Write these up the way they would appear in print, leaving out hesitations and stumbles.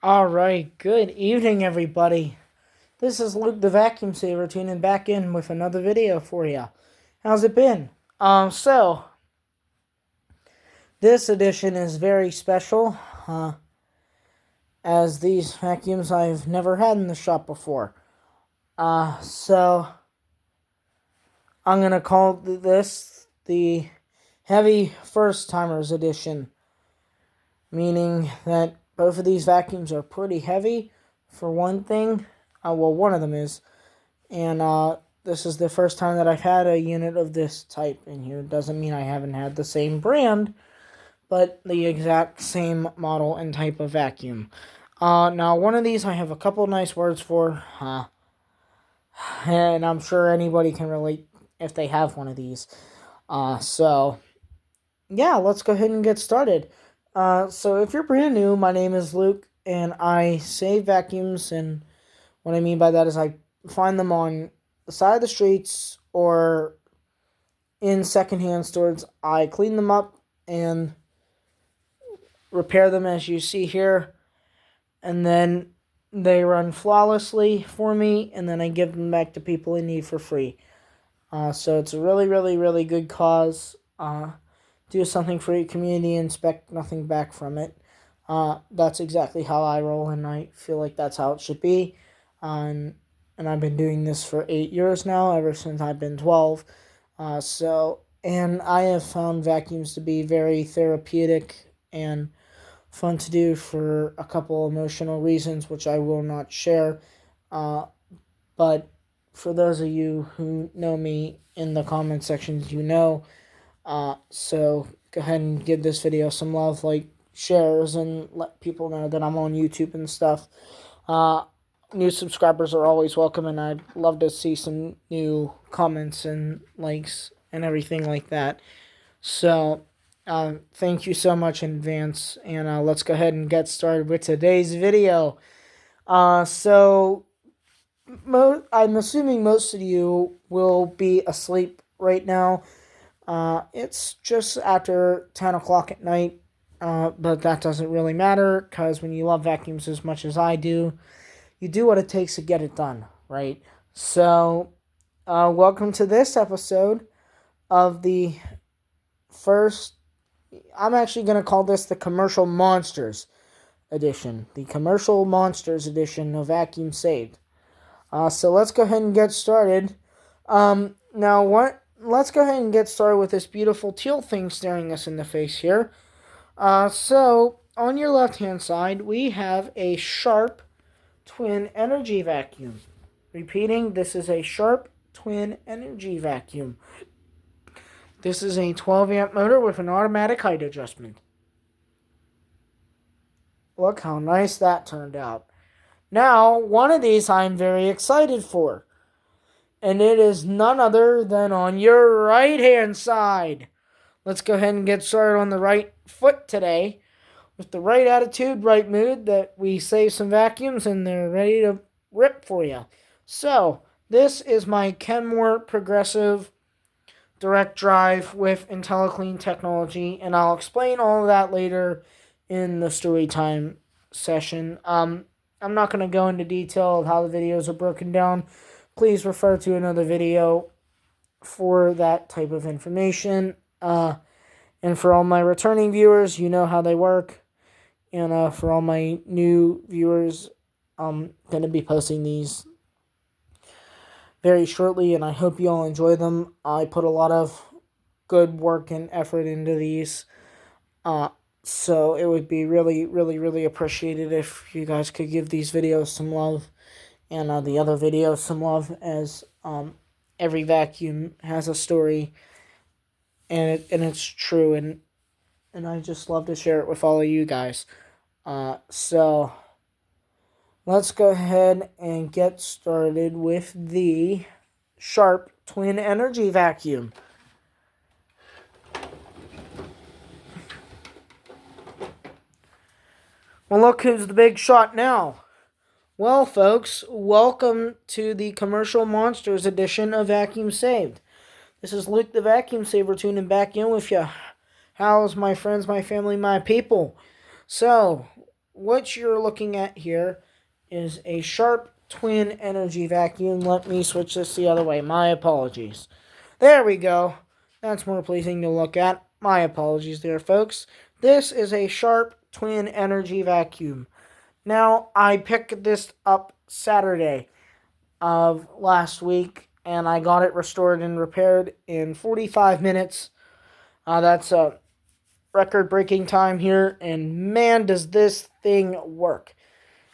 Alright, good evening everybody. This is Luke the Vacuum Saver tuning back in with another video for you. How's it been? So, this edition is very special, as these vacuums I've never had in the shop before. So, I'm gonna call this the Heavy First Timers Edition, meaning that both of these vacuums are pretty heavy, for one thing. Well, one of them is. And this is the first time that I've had a unit of this type in here. Doesn't mean I haven't had the same brand, but the exact same model and type of vacuum. Now, one of these I have a couple nice words for. And I'm sure anybody can relate if they have one of these. So, yeah, let's go ahead and get started. So if you're brand new, my name is Luke, and I save vacuums, and what I mean by that is I find them on the side of the streets or in secondhand stores. I clean them up and repair them as you see here, and then they run flawlessly for me, and then I give them back to people in need for free. So it's a really, really, really good cause. Do something for your community and expect nothing back from it. That's exactly how I roll, and I feel like that's how it should be. And I've been doing this for 8 years now, ever since I've been 12. And I have found vacuums to be very therapeutic and fun to do for a couple emotional reasons, which I will not share. But for those of you who know me in the comment sections, you know. So go ahead and give this video some love, like shares, and let people know that I'm on YouTube and stuff. New subscribers are always welcome, and I'd love to see some new comments and likes and everything like that. So, thank you so much in advance, and let's go ahead and get started with today's video. I'm assuming most of you will be asleep right now. It's just after 10 o'clock at night, but that doesn't really matter, because when you love vacuums as much as I do, you do what it takes to get it done, right? So, welcome to this episode of the first, I'm actually going to call this the Commercial Monsters Edition. The Commercial Monsters Edition of Vacuum Saved. So let's go ahead and get started. Let's go ahead and get started with this beautiful teal thing staring us in the face here. So, on your left-hand side, we have a Sharp Twin Energy Vacuum. Repeating, this is a Sharp Twin Energy Vacuum. This is a 12-amp motor with an automatic height adjustment. Look how nice that turned out. Now, one of these I'm very excited for. And it is none other than on your right-hand side. Let's go ahead and get started on the right foot today. With the right attitude, right mood, that we save some vacuums and they're ready to rip for you. So, this is my Kenmore Progressive Direct Drive with IntelliClean technology, and I'll explain all of that later in the story time session. I'm not going to go into detail of how the videos are broken down. Please refer to another video for that type of information. And for all my returning viewers, you know how they work. And for all my new viewers, I'm going to be posting these very shortly, and I hope you all enjoy them. I put a lot of good work and effort into these. So it would be really, really, really appreciated if you guys could give these videos some love, and the other videos some love, as every vacuum has a story, and it's true, and I just love to share it with all of you guys. So let's go ahead and get started with the Sharp Twin Energy Vacuum. Well, look who's the big shot now. Well, folks, welcome to the Commercial Monsters Edition of Vacuum Saved. This is Luke the Vacuum Saver tuning back in with you. How's my friends, my family, my people? So, what you're looking at here is a Sharp Twin Energy Vacuum. Let me switch this the other way. My apologies. There we go. That's more pleasing to look at. My apologies there, folks. This is a Sharp Twin Energy Vacuum. Now, I picked this up Saturday of last week, and I got it restored and repaired in 45 minutes. That's a record-breaking time here, and man, does this thing work.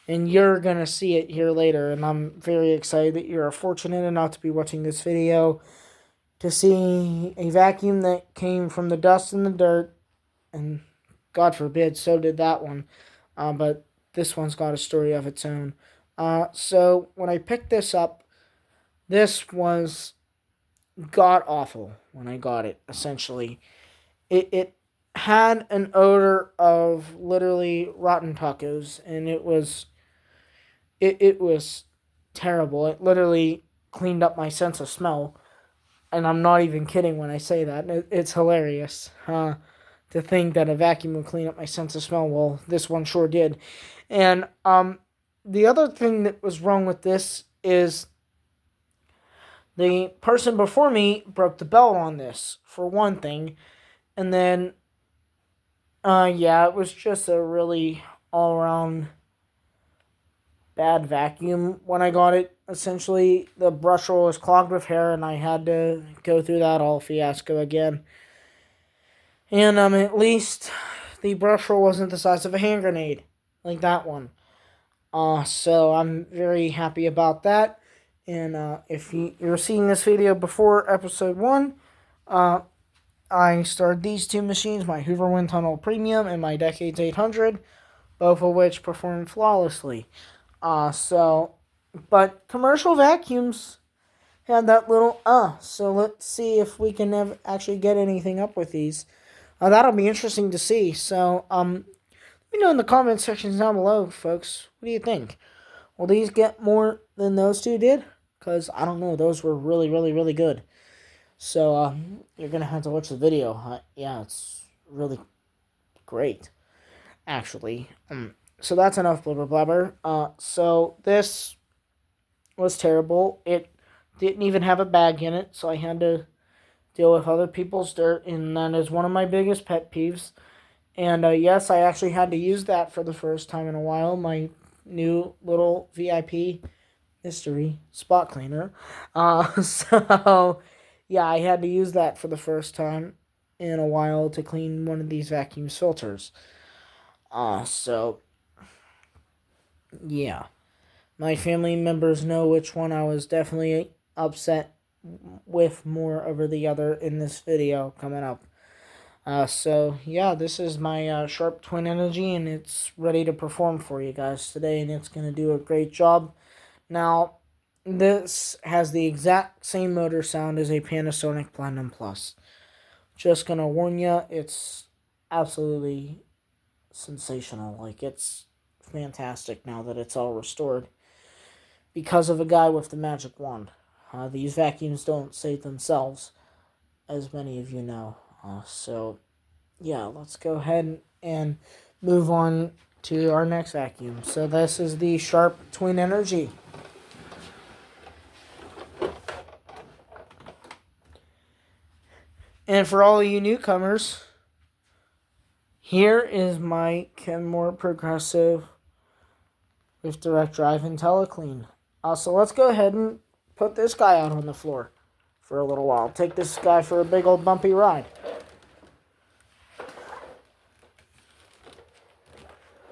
And you're going to see it here later, and I'm very excited that you're fortunate enough to be watching this video to see a vacuum that came from the dust and the dirt, and God forbid, so did that one. But this one's got a story of its own. So when I picked this up, this was god-awful when I got it, essentially. It had an odor of literally rotten tacos, and it was terrible. It literally cleaned up my sense of smell, and I'm not even kidding when I say that. It's hilarious to think that a vacuum would clean up my sense of smell. Well, this one sure did. And the other thing that was wrong with this is the person before me broke the belt on this, for one thing. And then, it was just a really all-around bad vacuum when I got it. Essentially, the brush roll was clogged with hair, and I had to go through that all fiasco again. And at least the brush roll wasn't the size of a hand grenade, like that one. So I'm very happy about that. And if you're seeing this video before episode 1, I started these two machines, my Hoover Wind Tunnel Premium and my Decades 800, both of which perform flawlessly. But commercial vacuums had that little so let's see if we can actually get anything up with these. That'll be interesting to see. So, let me know in the comment sections down below, folks. What do you think? Will these get more than those two did? Because, I don't know, those were really, really, really good. So, you're going to have to watch the video. Yeah, it's really great, actually. So that's enough blubber blabber. So this was terrible. It didn't even have a bag in it, so I had to deal with other people's dirt, and that is one of my biggest pet peeves. And yes, I actually had to use that for the first time in a while, my new little VIP mystery spot cleaner. So yeah, I had to use that for the first time in a while to clean one of these vacuum's filters. So yeah, my family members know which one I was definitely upset with more over the other in this video coming up. So yeah, this is my Sharp Twin Energy, and it's ready to perform for you guys today, and it's going to do a great job. Now, this has the exact same motor sound as a Panasonic Platinum Plus. Just going to warn you, it's absolutely sensational. Like, it's fantastic now that it's all restored because of a guy with the magic wand. These vacuums don't save themselves, as many of you know. So, yeah, let's go ahead and move on to our next vacuum. So this is the Sharp Twin Energy. And for all of you newcomers, here is my Kenmore Progressive with direct drive and teleclean. So let's go ahead and put this guy out on the floor for a little while. Take this guy for a big old bumpy ride.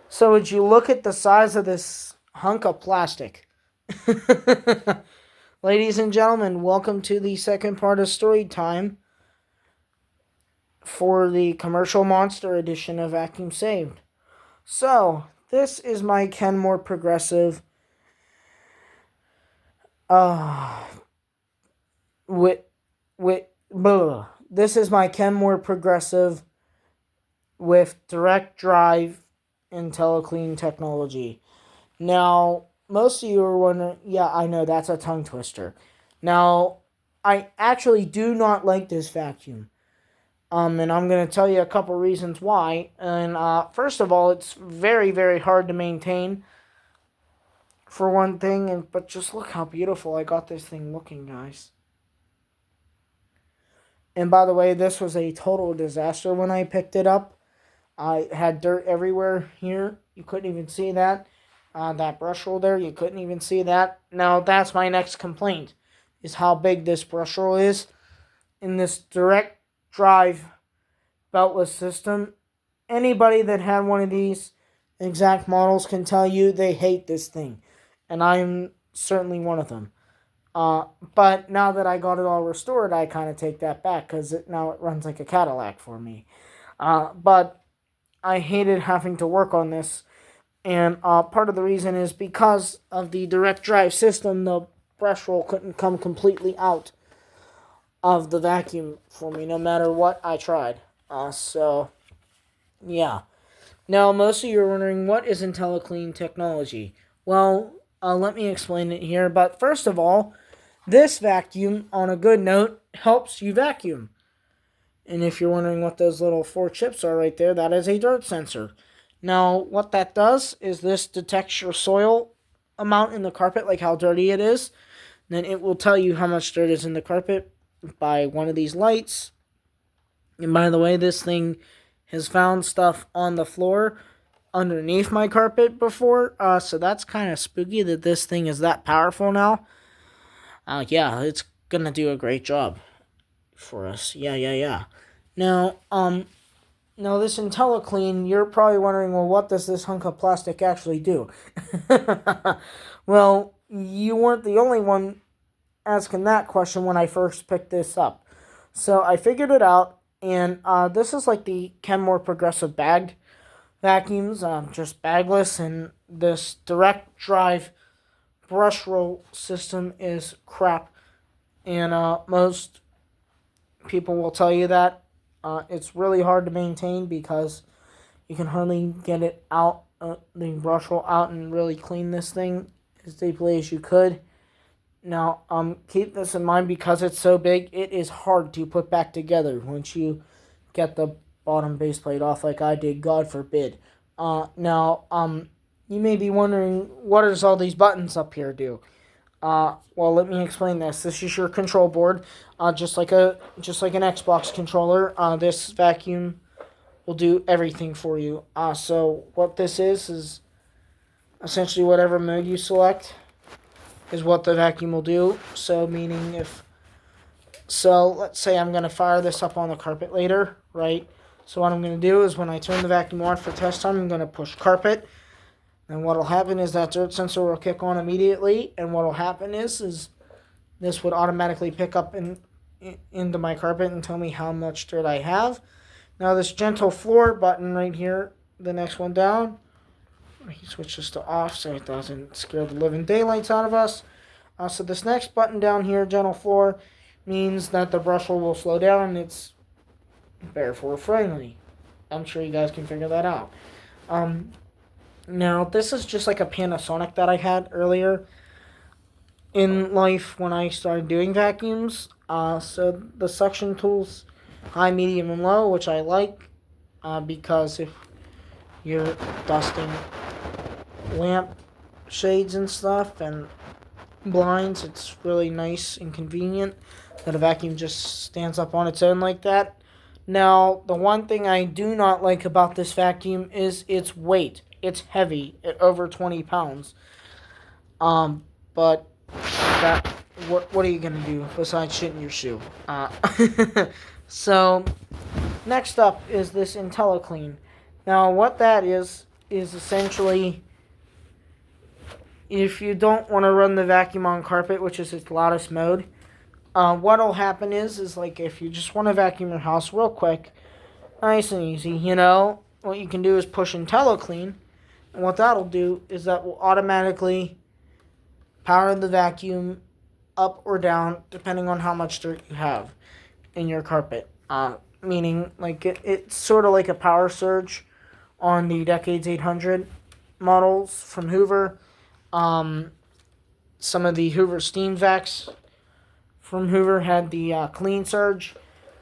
So would you look at the size of this hunk of plastic? Ladies and gentlemen, welcome to the second part of story time for the Commercial Monster edition of Vacuum Saved. So, this is my Kenmore Progressive this is my Kenmore Progressive with direct drive and teleclean technology. Now, most of you are wondering, yeah, I know, that's a tongue twister. Now, I actually do not like this vacuum. And I'm going to tell you a couple reasons why. And first of all, it's very, very hard to maintain, for one thing. But just look how beautiful I got this thing looking, guys. And by the way, this was a total disaster when I picked it up. I had dirt everywhere here. You couldn't even see that. That brush roll there, you couldn't even see that. Now, that's my next complaint, is how big this brush roll is. In this direct drive beltless system, anybody that had one of these exact models can tell you they hate this thing. And I'm certainly one of them. But now that I got it all restored, I kind of take that back, because now it runs like a Cadillac for me. But I hated having to work on this. And part of the reason is because of the direct drive system, the brush roll couldn't come completely out of the vacuum for me, no matter what I tried. So, yeah. Now, most of you are wondering, what is IntelliClean technology? Well, let me explain it here. But first of all, this vacuum, on a good note, helps you vacuum. And if you're wondering what those little 4 chips are right there, that is a dirt sensor. Now, what that does is this detects your soil amount in the carpet, like how dirty it is. Then it will tell you how much dirt is in the carpet by one of these lights. And by the way, this thing has found stuff on the floor underneath my carpet before. So that's kind of spooky that this thing is that powerful now. Yeah, it's going to do a great job for us. Yeah. Now, this IntelliClean, you're probably wondering, well, what does this hunk of plastic actually do? Well, you weren't the only one asking that question when I first picked this up. So I figured it out, and this is like the Kenmore progressive bagged vacuums, just bagless, and this direct drive brush roll system is crap. And most people will tell you that. It's really hard to maintain because you can hardly get it out, the brush roll out, and really clean this thing as deeply as you could. Now, keep this in mind, because it's so big, it is hard to put back together once you get the bottom base plate off like I did, God forbid. Now, you may be wondering, what does all these buttons up here do? Well, let me explain this. This is your control board, just like an Xbox controller. This vacuum will do everything for you. So what this is essentially whatever mode you select is what the vacuum will do. So meaning let's say I'm going to fire this up on the carpet later, right? So what I'm going to do is, when I turn the vacuum on for test time, I'm going to push carpet. And what will happen is that dirt sensor will kick on immediately. And what will happen is this would automatically pick up into my carpet and tell me how much dirt I have. Now this gentle floor button right here, the next one down, he switches to off so it doesn't scare the living daylights out of us. So this next button down here, gentle floor, means that the brush roll will slow down, and it's therefore friendly. I'm sure you guys can figure that out. Now, this is just like a Panasonic that I had earlier in life when I started doing vacuums. So the suction tools, high, medium, and low, which I like, because if you're dusting lamp shades and stuff and blinds, it's really nice and convenient that a vacuum just stands up on its own like that. Now, the one thing I do not like about this vacuum is its weight. It's heavy at over 20 pounds. But what are you going to do besides shit in your shoe? So, next up is this IntelliClean. Now, what that is essentially, if you don't want to run the vacuum on carpet, which is its loudest mode, what'll happen is like, if you just want to vacuum your house real quick, nice and easy, what you can do is push IntelliClean. And what that'll do is that will automatically power the vacuum up or down depending on how much dirt you have in your carpet. Meaning, like, it's sort of like a power surge on the Decades 800 models from Hoover. Some of the Hoover steam vacs from Hoover had the clean surge.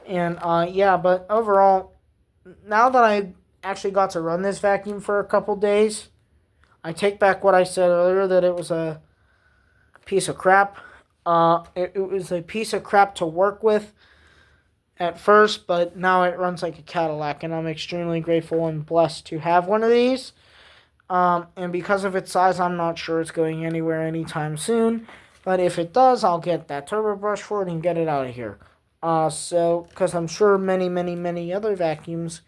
And yeah, but overall, now that I actually got to run this vacuum for a couple days, I take back what I said earlier that it was a piece of crap. It was a piece of crap to work with at first, but now it runs like a Cadillac, and I'm extremely grateful and blessed to have one of these. And because of its size, I'm not sure it's going anywhere anytime soon. But if it does, I'll get that turbo brush for it and get it out of here. Because I'm sure many, many, many other vacuums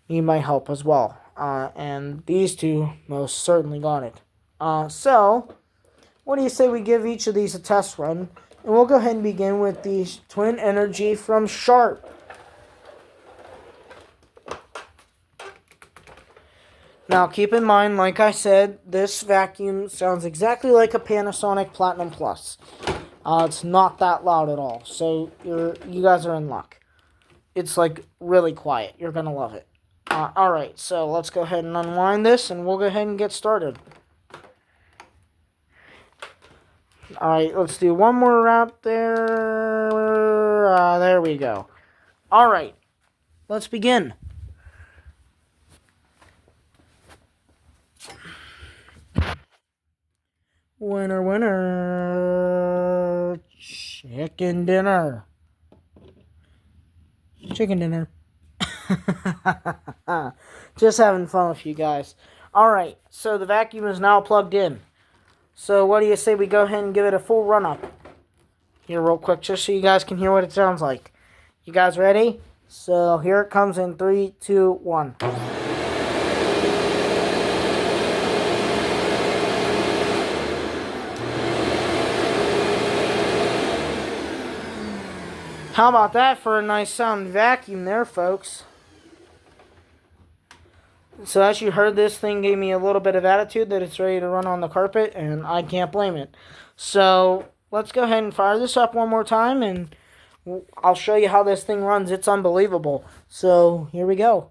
need my help as well. And these two most certainly got it. So, what do you say we give each of these a test run? And we'll go ahead and begin with the Twin Energy from Sharp. Now, keep in mind, like I said, this vacuum sounds exactly like a Panasonic Platinum Plus. It's not that loud at all, so you guys are in luck. It's like really quiet. You're gonna love it. Alright, so let's go ahead and unwind this, and we'll go ahead and get started. Alright, let's do one more wrap there. There we go. Alright, let's begin. Winner, winner. Chicken dinner. Chicken dinner. Just having fun with you guys. Alright, so the vacuum is now plugged in. So what do you say we go ahead and give it a full run up? Here real quick, just so you guys can hear what it sounds like. You guys ready? So here it comes in 3, 2, 1. How about that for a nice sound vacuum there, folks? So as you heard, this thing gave me a little bit of attitude that it's ready to run on the carpet, and I can't blame it. So let's go ahead and fire this up one more time, and I'll show you how this thing runs. It's unbelievable. So here we go.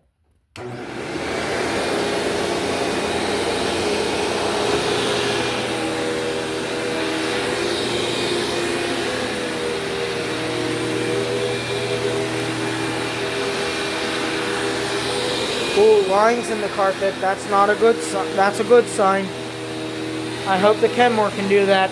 Ooh, lines in the carpet. That's not a good sign. That's a good sign. I hope the Kenmore can do that.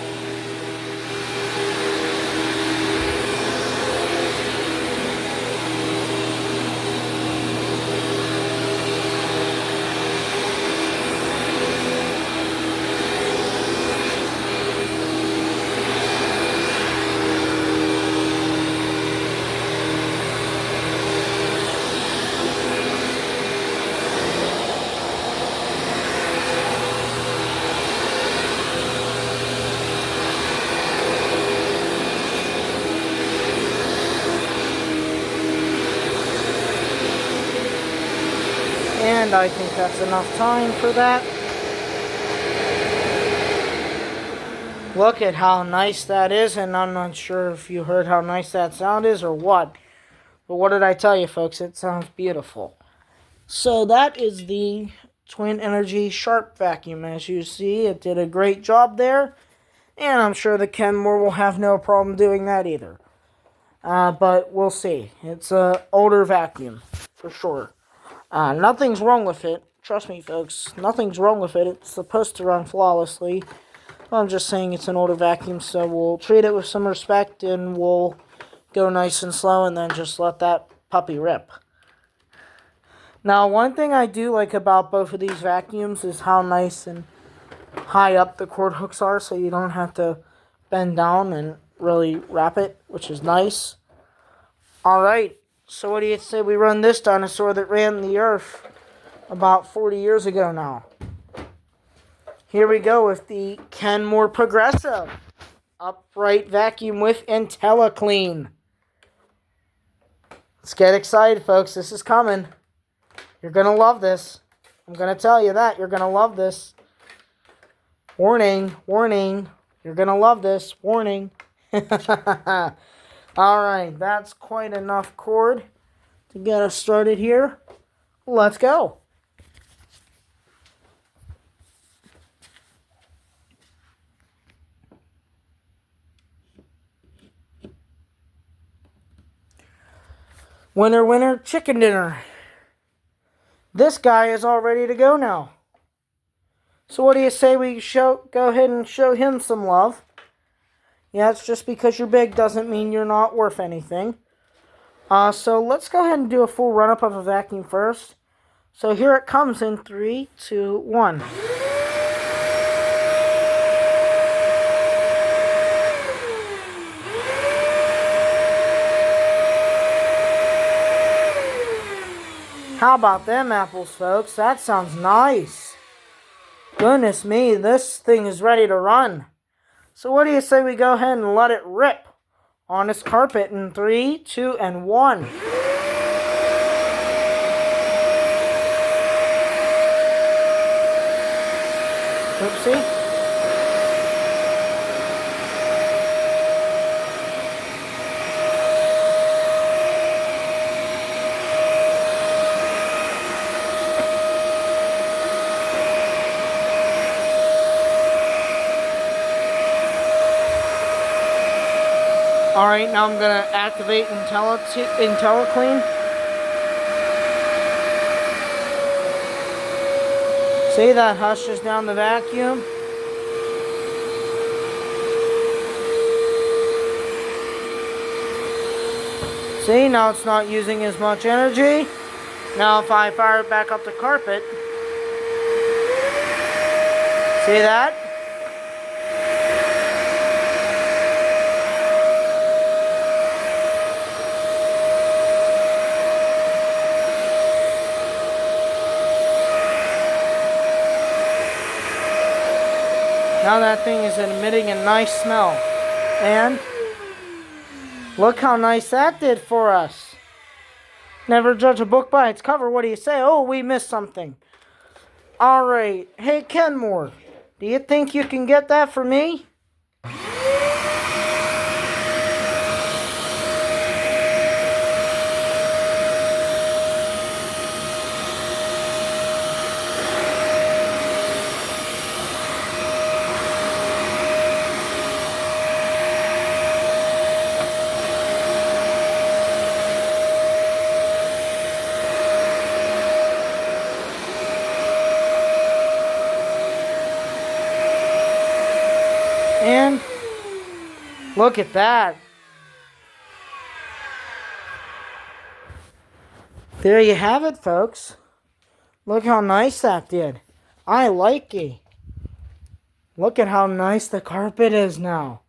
And I think that's enough time for that. Look at how nice that is, and I'm not sure if you heard how nice that sound is or what. But what did I tell you, folks? It sounds beautiful. So that is the Twin Energy Sharp Vacuum. As you see, it did a great job there. And I'm sure the Kenmore will have no problem doing that either. But we'll see. It's an older vacuum, for sure. Nothing's wrong with it. Trust me, folks. Nothing's wrong with it. It's supposed to run flawlessly. I'm just saying it's an older vacuum, so we'll treat it with some respect, and we'll go nice and slow, and then just let that puppy rip. Now, one thing I do like about both of these vacuums is how nice and high up the cord hooks are, so you don't have to bend down and really wrap it, which is nice. Alright, so what do you say we run this dinosaur that ran the earth about 40 years ago now? Here we go with the Kenmore Progressive upright vacuum with IntelliClean. Let's get excited, folks. This is coming. You're going to love this. I'm going to tell you that. You're going to love this. Warning, warning. You're going to love this. Warning. Alright, that's quite enough cord to get us started here. Let's go. Winner, winner, chicken dinner. This guy is all ready to go now. So what do you say we go ahead and show him some love? Yeah, it's just because you're big doesn't mean you're not worth anything. So let's go ahead and do a full run-up of a vacuum first. So here it comes in 3, 2, 1. How about them apples, folks? That sounds nice. Goodness me, this thing is ready to run. So what do you say we go ahead and let it rip on this carpet in 3, 2, and 1. Oopsie. Alright, now I'm going to activate IntelliClean. See, that hushes down the vacuum. See, now it's not using as much energy. Now if I fire it back up the carpet, see that? Now that thing is emitting a nice smell. And look how nice that did for us. Never judge a book by its cover. What do you say? Oh, we missed something. Alright. Hey, Kenmore. Do you think you can get that for me? And look at that. There you have it, folks. Look how nice that did. I like it. Look at how nice the carpet is now.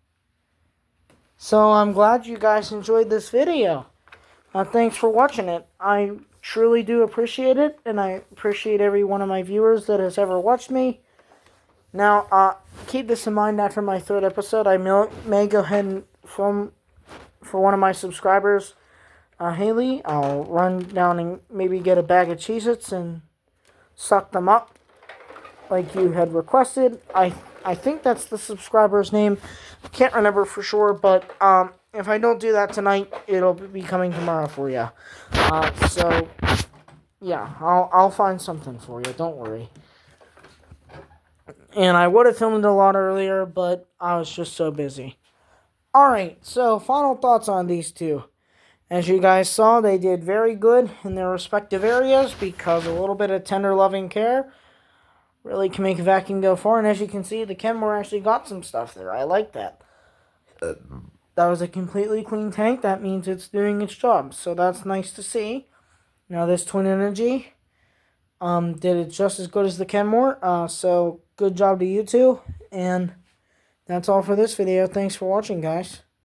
So I'm glad you guys enjoyed this video. Thanks for watching it. I truly do appreciate it, and I appreciate every one of my viewers that has ever watched me. Now, keep this in mind after my 3rd episode. I may go ahead and film for one of my subscribers, Haley. I'll run down and maybe get a bag of Cheez-Its and suck them up like you had requested. I think that's the subscriber's name. I can't remember for sure, but if I don't do that tonight, it'll be coming tomorrow for you. So, yeah, I'll find something for you. Don't worry. And I would have filmed a lot earlier, but I was just so busy. Alright, so final thoughts on these two. As you guys saw, they did very good in their respective areas because a little bit of tender loving care really can make a vacuum go far. And as you can see, the Kenmore actually got some stuff there. I like that. That was a completely clean tank. That means it's doing its job. So that's nice to see. Now this Twin Energy did it just as good as the Kenmore. So good job to you two. And that's all for this video. Thanks for watching, guys.